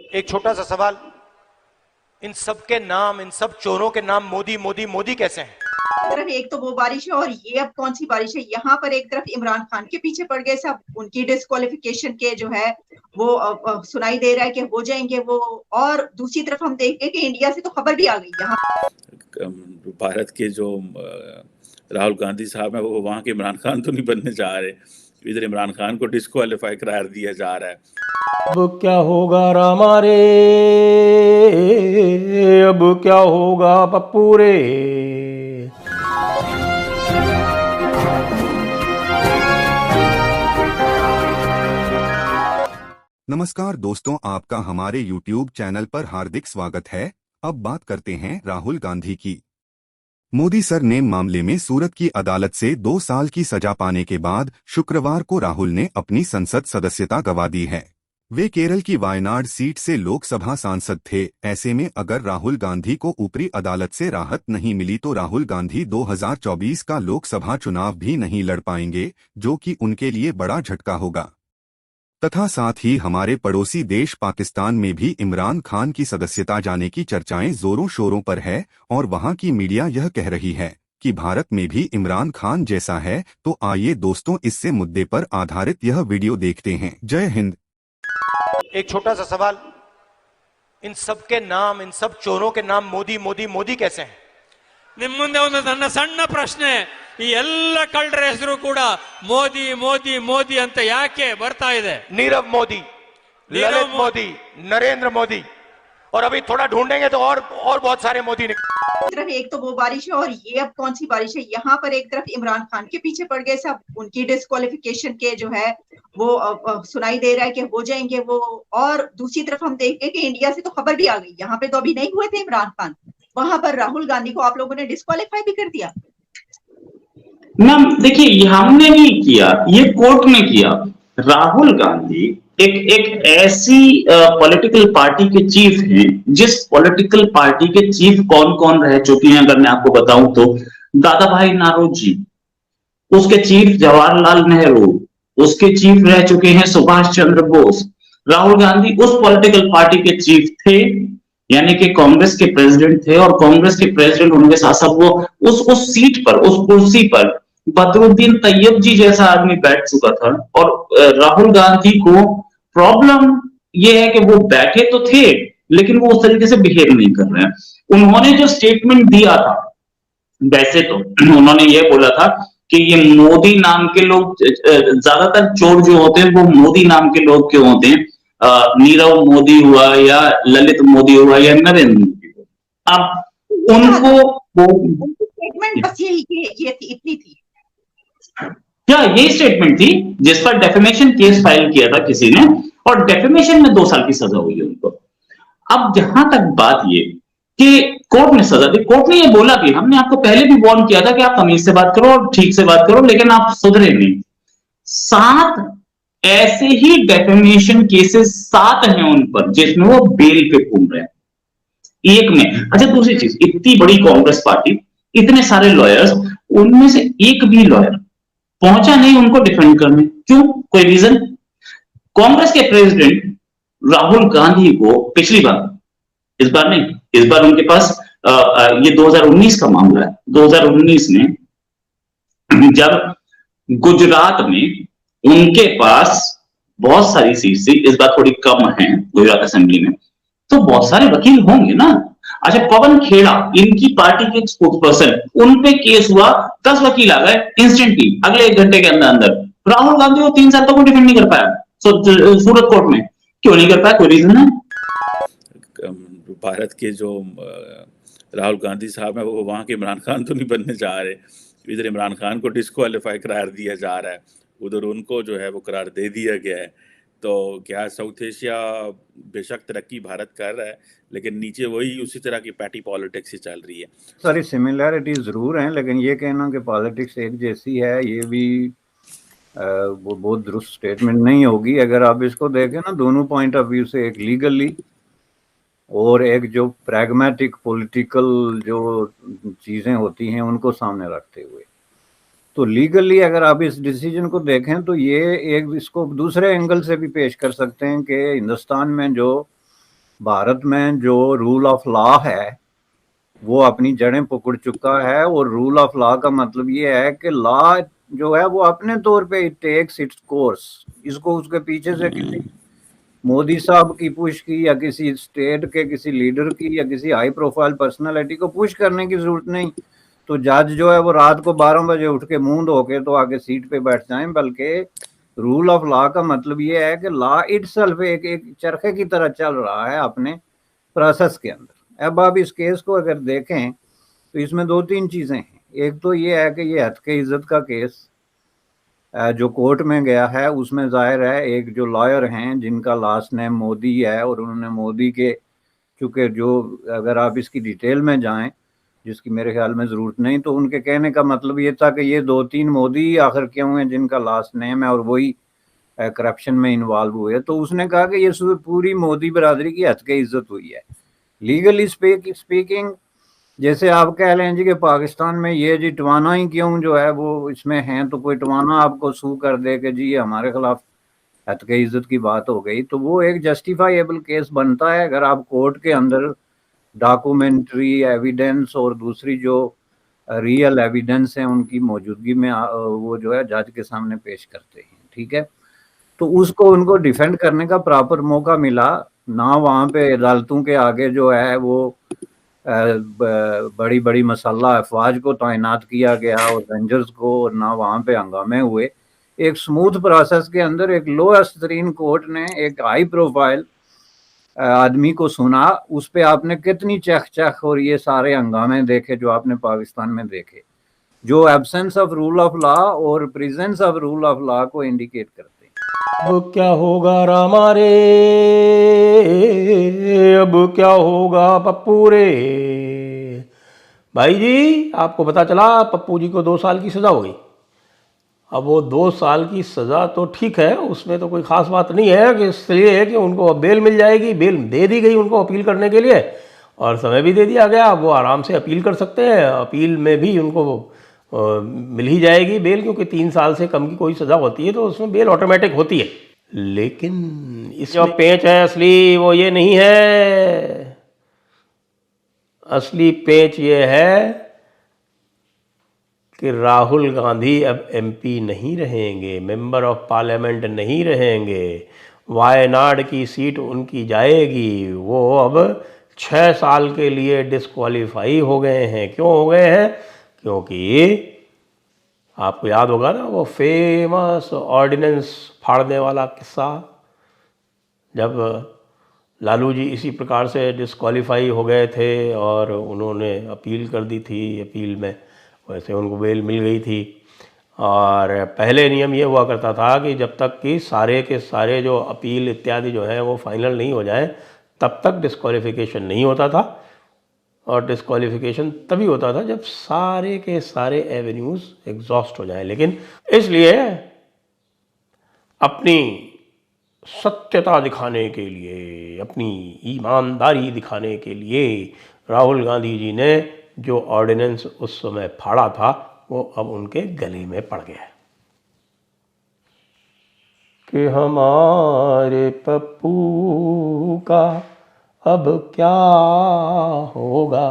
एक छोटा सा सवाल, इन सब के नाम, इन सब चोरों के नाम मोदी मोदी मोदी कैसे हैं? तरफ एक तो वो बारिश है और ये अब कौन सी बारिश है। यहाँ पर एक तरफ इमरान खान के पीछे पड़ गए सब, उनकी डिस्क्वालिफिकेशन के जो है वो सुनाई दे रहा है कि हो जाएंगे वो। और दूसरी तरफ हम देखें कि इंडिया से तो खबर भी आ गई यहाँ। भारत के जो राहुल गांधी साहब है वो वहाँ के इमरान खान तो नहीं बनने जा रहे, इधर इमरान खान को डिस्क्वालीफाई करार दिया जा रहा है। अब क्या होगा रामा रे, अब क्या होगा पप्पू रे। नमस्कार दोस्तों, आपका हमारे YouTube चैनल पर हार्दिक स्वागत है। अब बात करते हैं राहुल गांधी की। मोदी सर ने मामले में सूरत की अदालत से 2 साल की सजा पाने के बाद शुक्रवार को राहुल ने अपनी संसद सदस्यता गंवा दी है। वे केरल की वायनाड सीट से लोकसभा सांसद थे। ऐसे में अगर राहुल गांधी को ऊपरी अदालत से राहत नहीं मिली तो राहुल गांधी 2024 का लोकसभा चुनाव भी नहीं लड़ पाएंगे, जो कि उनके लिए बड़ा झटका होगा। तथा साथ ही हमारे पड़ोसी देश पाकिस्तान में भी इमरान खान की सदस्यता जाने की चर्चाएं जोरों शोरों पर है और वहां की मीडिया यह कह रही है कि भारत में भी इमरान खान जैसा है। तो आइए दोस्तों, इससे मुद्दे पर आधारित यह वीडियो देखते हैं। जय हिंद। एक छोटा सा सवाल, इन सब के नाम, इन सब चोरों के नाम मोदी मोदी मोदी कैसे हैं? ನಿಮ್ಮ ಮುಂದೆ ಒಂದು ನನ್ನ ಸಣ್ಣ ಪ್ರಶ್ನೆ, ಈ ಎಲ್ಲ ಕಳ್ಳರ ಹೆಸರು ಕೂಡ ಮೋದಿ ಮೋದಿ ಮೋದಿ ಅಂತ ಯಾಕೆ ಬರ್ತಾ ಇದೆ? नीरव मोदी, ललित मोदी, नरेंद्र मोदी, और अभी थोड़ा ढूंढेंगे तो और बहुत सारे मोदी निकल। तरफ एक तो वो बारिश है और ये अब कौन सी बारिश है। यहाँ पर एक तरफ इमरान खान के पीछे पड़ गए सब, उनकी डिस्क्वालिफिकेशन के जो है वो सुनाई दे रहा है कि हो जाएंगे वो। और दूसरी तरफ हम देखें कि इंडिया से तो खबर भी आ गई, यहाँ पे तो अभी नहीं हुए थे इमरान खान, वहां पर राहुल गांधी को आप लोगों ने डिस्क्वालीफाई भी कर दिया। मैम देखिए, हमने नहीं किया, ये कोर्ट ने किया। राहुल गांधी एक ऐसी पॉलिटिकल पार्टी के चीफ हैं, जिस पॉलिटिकल पार्टी के चीफ कौन कौन रह चुके हैं अगर मैं आपको बताऊं तो दादा भाई नारोजी, उसके चीफ जवाहरलाल नेहरू, उसके चीफ रह चुके हैं सुभाष चंद्र बोस। राहुल गांधी उस पॉलिटिकल पार्टी के चीफ थे, यानी कि कांग्रेस के प्रेसिडेंट थे, और कांग्रेस के प्रेसिडेंट होने के साथ साथ वो उस सीट पर, उस कुर्सी पर बदरुद्दीन तैयब जी जैसा आदमी बैठ चुका था। और राहुल गांधी को प्रॉब्लम ये है कि वो बैठे तो थे लेकिन वो उस तरीके से बिहेव नहीं कर रहे हैं। उन्होंने जो स्टेटमेंट दिया था, वैसे तो उन्होंने ये बोला था कि ये मोदी नाम के लोग, ज्यादातर चोर जो होते हैं वो मोदी नाम के लोग क्यों होते हैं, नीरव मोदी हुआ या ललित मोदी हुआ या नरेंद्र मोदी हुआ। अब उनको स्टेटमेंट बस ये थी, इतनी थी क्या ये स्टेटमेंट थी जिस पर डेफेमेशन केस फाइल किया था किसी ने, और डेफेमेशन में 2 साल की सजा हुई है उनको। अब जहां तक बात ये कि कोर्ट ने सजा दी, कोर्ट ने ये बोला कि हमने आपको पहले भी वार्न किया था कि आप तमीज से बात करो और ठीक से बात करो, लेकिन आप सुधरे नहीं। 7 ऐसे ही डेफेमेशन केसेस 7 हैं उन पर जिसमें वो बेल पे घूम रहे हैं। एक में अच्छा, दूसरी चीज, इतनी बड़ी कांग्रेस पार्टी, इतने सारे लॉयर्स, उनमें से एक भी लॉयर पहुंचा नहीं उनको डिफेंड करने। क्यों? कोई रीजन? कांग्रेस के प्रेसिडेंट राहुल गांधी को पिछली बार, इस बार नहीं, इस बार उनके पास ये 2019 का मामला है। 2019 में जब गुजरात में उनके पास बहुत सारी सीट थी, इस बार थोड़ी कम है गुजरात असेंबली में, तो बहुत सारे वकील होंगे ना। अच्छा, पवन खेड़ा, इनकी पार्टी के स्पोक्स पर्सन, उन पे केस हुआ, 10 वकील आ गए इंस्टेंटली अगले 1 घंटे के अंदर अंदर। राहुल गांधी को 3 साल तक वो डिफेंड नहीं कर पाया सूरत कोर्ट में। क्यों नहीं कर पाया? कोई रीजन है? भारत के जो राहुल गांधी साहब है वो वहाँ के इमरान खान तो नहीं बनने जा रहे, इधर इमरान खान को डिस्क्वालीफाई करार दिया जा रहा है, उधर उनको जो है वो करार दे दिया गया है। तो क्या साउथ एशिया बेशक तरक्की भारत कर रहा है, लेकिन नीचे वही उसी तरह की पैटी पॉलिटिक्स ही चल रही है। सारी सिमिलैरिटीज जरूर हैं, लेकिन ये कहना कि पॉलिटिक्स एक जैसी है ये भी वो बहुत दुरुस्त स्टेटमेंट नहीं होगी। अगर आप इसको देखें ना दोनों पॉइंट ऑफ व्यू से, एक लीगली और एक जो प्रैग्मेटिक पॉलिटिकल जो चीज़ें होती हैं उनको सामने रखते हुए, तो लीगली अगर आप इस डिसीजन को देखें तो ये एक, इसको दूसरे एंगल से भी पेश कर सकते हैं कि हिंदुस्तान में जो भारत में जो रूल ऑफ लॉ है वो अपनी जड़ें पकड़ चुका है, और रूल ऑफ लॉ का मतलब ये है कि लॉ जो है वो अपने तौर पे इट टेक्स इट्स कोर्स। इसको उसके पीछे से किसी मोदी साहब की पुश की या किसी स्टेट के किसी लीडर की या किसी हाई प्रोफाइल पर्सनालिटी को पुश करने की जरूरत नहीं। तो जज जो है वो रात को 12 बजे उठ के मुंह धो के तो आगे सीट पे बैठ जाएं, बल्कि रूल ऑफ लॉ का मतलब ये है कि लॉ इटसेल्फ एक चरखे की तरह चल रहा है अपने प्रोसेस के अंदर। अब आप इस केस को अगर देखें तो इसमें दो तीन चीजें हैं। एक तो ये है कि ये हत्के इज्जत का केस जो कोर्ट में गया है, उसमें जाहिर है एक जो लॉयर हैं जिनका लास्ट नेम मोदी है, और उन्होंने मोदी के, चूंकि जो अगर आप इसकी डिटेल में जाएं, जिसकी मेरे ख्याल में ज़रूरत नहीं, तो उनके कहने का मतलब ये था कि ये 2-3 मोदी आखिर क्यों हैं जिनका लास्ट नेम है और वही करप्शन में इन्वॉल्व हुए। तो उसने कहा कि ये पूरी मोदी बरादरी की हत्के इज्जत हुई है। लीगली स्पीकिंग जैसे आप कह लें जी कि पाकिस्तान में ये जी टवाना ही क्यों जो है वो इसमें हैं, तो कोई टवाना आपको सू कर दे कि जी ये हमारे खिलाफ हत्के इज्जत की बात हो गई, तो वो एक जस्टिफाइबल केस बनता है अगर आप कोर्ट के अंदर डॉक्यूमेंट्री एविडेंस और दूसरी जो रियल एविडेंस है उनकी मौजूदगी में वो जो है जज के सामने पेश करते हैं। ठीक है, तो उसको उनको डिफेंड करने का प्रॉपर मौका मिला ना। वहाँ पे अदालतों के आगे जो है वो बड़ी बड़ी मसाला अफवाज को तैनात किया गया और रेंजर्स को, और ना वहाँ पे हंगामे हुए। एक स्मूथ प्रोसेस के अंदर एक लोएस्ट तरीन कोर्ट ने एक हाई प्रोफाइल आदमी को सुना। उस पे आपने कितनी चख और ये सारे हंगामे देखे जो आपने पाकिस्तान में देखे, जो absence of rule of law और presence of rule of law को इंडिकेट करते हैं। अब क्या होगा रामा रे, अब क्या होगा पप्पू रे। भाई जी आपको पता चला पप्पू जी को 2 साल की सजा हो गई। अब वो 2 साल की सज़ा तो ठीक है, उसमें तो कोई ख़ास बात नहीं है कि इसलिए है कि उनको बेल मिल जाएगी, बेल दे दी गई उनको अपील करने के लिए और समय भी दे दिया गया। वो आराम से अपील कर सकते हैं, अपील में भी उनको मिल ही जाएगी बेल, क्योंकि 3 साल से कम की कोई सज़ा होती है तो उसमें बेल ऑटोमेटिक होती है। लेकिन इस जो पेंच है असली वो ये नहीं है। असली पेंच ये है कि राहुल गांधी अब एमपी नहीं रहेंगे, मेंबर ऑफ पार्लियामेंट नहीं रहेंगे, वायनाड की सीट उनकी जाएगी। वो अब 6 साल के लिए डिस्क्वालीफाई हो गए हैं। क्यों हो गए हैं? क्योंकि आपको याद होगा ना वो फेमस ऑर्डिनेंस फाड़ने वाला किस्सा, जब लालू जी इसी प्रकार से डिस्क्वालीफाई हो गए थे और उन्होंने अपील कर दी थी, अपील में वैसे उनको बेल मिल गई थी। और पहले नियम ये हुआ करता था कि जब तक कि सारे के सारे जो अपील इत्यादि जो है वो फाइनल नहीं हो जाए तब तक डिस्क्वालिफिकेशन नहीं होता था, और डिस्क्वालिफिकेशन तभी होता था जब सारे के सारे एवेन्यूज़ एग्जॉस्ट हो जाएं। लेकिन इसलिए अपनी सत्यता दिखाने के लिए, अपनी ईमानदारी दिखाने के लिए राहुल गांधी जी ने जो ऑर्डिनेंस उस समय फाड़ा था वो अब उनके गले में पड़ गया है कि हमारे पप्पू का अब क्या होगा।